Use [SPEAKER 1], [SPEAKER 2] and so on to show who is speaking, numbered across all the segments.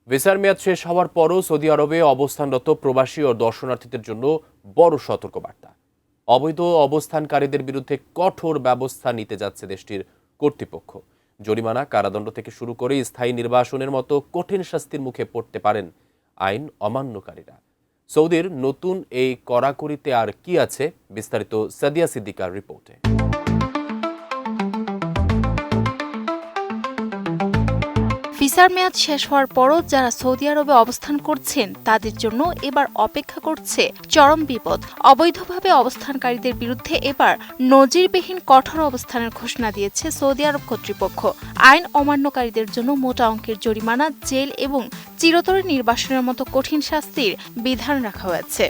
[SPEAKER 1] ভিসার মেয়াদ শেষ হওয়ার পরও সৌদি আরবে অবস্থানরত প্রবাসী ও দর্শনার্থীদের জন্য বড় সতর্কবার্তা। অবৈধ অবস্থানকারীদের বিরুদ্ধে কঠোর ব্যবস্থা নিতে যাচ্ছে দেশটির কর্তৃপক্ষ। জরিমানা, কারাদণ্ড থেকে শুরু করে স্থায়ী নির্বাসনের মতো কঠিন শাস্তির মুখে পড়তে পারেন আইন অমান্যকারীরা। সৌদির নতুন এই কড়াকড়িতে আর কি আছে, বিস্তারিত সাদিয়া সিদ্দিকার রিপোর্টে।
[SPEAKER 2] ভিসার মেয়াদ শেষ হওয়ার পরও যারা সৌদি আরবে অবস্থান করছেন তাদের জন্য এবার অপেক্ষা করছে চরম বিপদ। অবৈধভাবে অবস্থানকারীদের বিরুদ্ধে এবার নজিরবিহীন কঠোর অবস্থানের ঘোষণা দিয়েছে সৌদি আরব কর্তৃপক্ষ। আইন অমান্যকারীদের জন্য মোটা অঙ্কের জরিমানা, জেল এবং চিরতরে নির্বাসনের মতো কঠিন শাস্তির বিধান রাখা হয়েছে।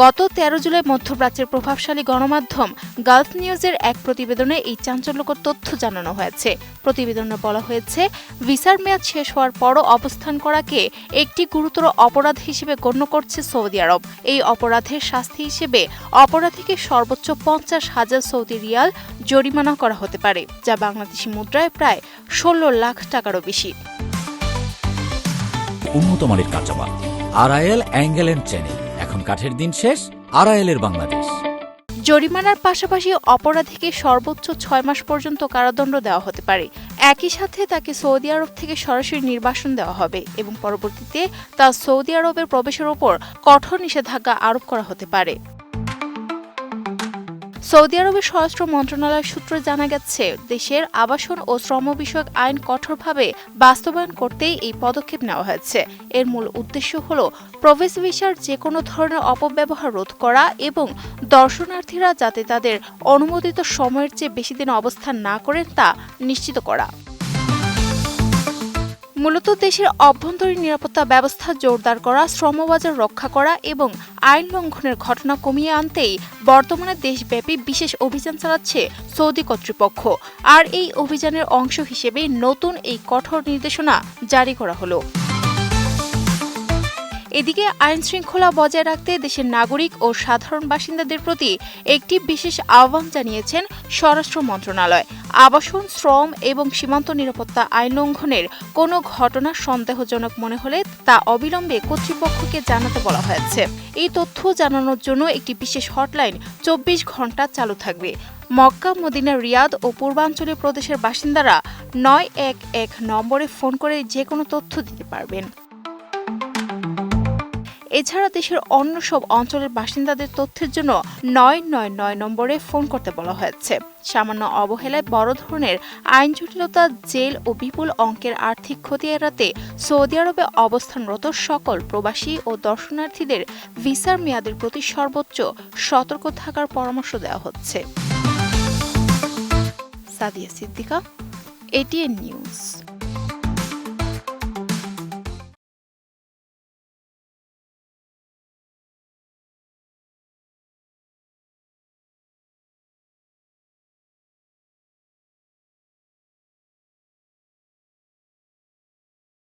[SPEAKER 2] গত 13 জুলাই মধ্যপ্রাচ্যের প্রভাবশালী গণমাধ্যম গালফ নিউজের এক প্রতিবেদনে এই চাঞ্চল্যকর তথ্য জানানো হয়েছে। প্রতিবেদনে বলা হয়েছে, ভিসার মেয়াদ শেষ হওয়ার পরও অবস্থান করাকে একটি গুরুতর অপরাধ হিসেবে গণ্য করছে সৌদি আরব। এই অপরাধের শাস্তি হিসেবে অপরাধীকে সর্বোচ্চ 50,000 সৌদি রিয়াল জরিমানা করা হতে পারে, যা বাংলাদেশি মুদ্রায় প্রায় 16 লাখ টাকারও বেশি।
[SPEAKER 3] উন্নত মানের কাঁচামাল আরআইএল অ্যাঙ্গেল এন্ড চ্যানেল। এখন কাঠের দিন শেষ, আরআইএলের বাংলাদেশ।
[SPEAKER 2] জরিমানার পাশাপাশি অপরাধীকে সর্বোচ্চ 6 মাস পর্যন্ত কারাদণ্ড দেওয়া হতে পারে। একই সাথে তাকে সৌদি আরব থেকে সরাসরি নির্বাসন দেওয়া হবে এবং পরবর্তীতে তা সৌদি আরবের প্রবেশের ওপর কঠোর নিষেধাজ্ঞা আরোপ করা হতে পারে। সৌদি আরবের স্বরাষ্ট্র মন্ত্রণালয় সূত্রে জানা গেছে, দেশের আবাসন ও শ্রম বিষয়ক আইন কঠোরভাবে বাস্তবায়ন করতেই এই পদক্ষেপ নেওয়া হয়েছে। এর মূল উদ্দেশ্য হল প্রবেশ ভিসার যেকোনো ধরনের অপব্যবহার রোধ করা এবং দর্শনার্থীরা যাতে তাদের অনুমোদিত সময়ের চেয়ে বেশি দিন অবস্থান না করেন তা নিশ্চিত করা। মূলত দেশের অভ্যন্তরীণ নিরাপত্তা ব্যবস্থা জোরদার করা, শ্রমবাজার রক্ষা করা এবং আইন লঙ্ঘনের ঘটনা কমিয়ে আনতেই বর্তমানে দেশব্যাপী বিশেষ অভিযান চালাচ্ছে সৌদি কর্তৃপক্ষ। আর এই অভিযানের অংশ হিসেবে নতুন এই কঠোর নির্দেশনা জারি করা হলো। এদিকে আইন শৃঙ্খলা বজায় রাখতে দেশের নাগরিক ও সাধারণ বাসিন্দাদের প্রতি একটি বিশেষ আহ্বান জানিয়েছেন স্বরাষ্ট্র মন্ত্রণালয়। আবাসন, শ্রম এবং সীমান্ত নিরাপত্তা আইন লঙ্ঘনের কোনো ঘটনা সন্দেহজনক মনে হলে তা অবিলম্বে কর্তৃপক্ষকে জানাতে বলা হয়েছে। এই তথ্য জানানোর জন্য একটি বিশেষ হটলাইন 24 ঘণ্টা চালু থাকবে। মক্কা, মদিনা, রিয়াদ ও পূর্বাঞ্চলীয় প্রদেশের বাসিন্দারা 911 নম্বরে ফোন করে যে কোনো তথ্য দিতে পারবেন। এছাড়া দেশের অন্য সব অঞ্চলের বাসিন্দাদের তথ্যের জন্য 999 নম্বরে ফোন করতে বলা হয়েছে। সামান্য অবহেলায় বড় ধরনের আইন জটিলতা, জেল ও বিপুল অঙ্কের আর্থিক ক্ষতি এড়াতে সৌদি আরবে অবস্থানরত সকল প্রবাসী ও দর্শনার্থীদের ভিসার মেয়াদের প্রতি সর্বোচ্চ সতর্ক থাকার পরামর্শ দেওয়া হচ্ছে। Sadia Siddika, ATN news.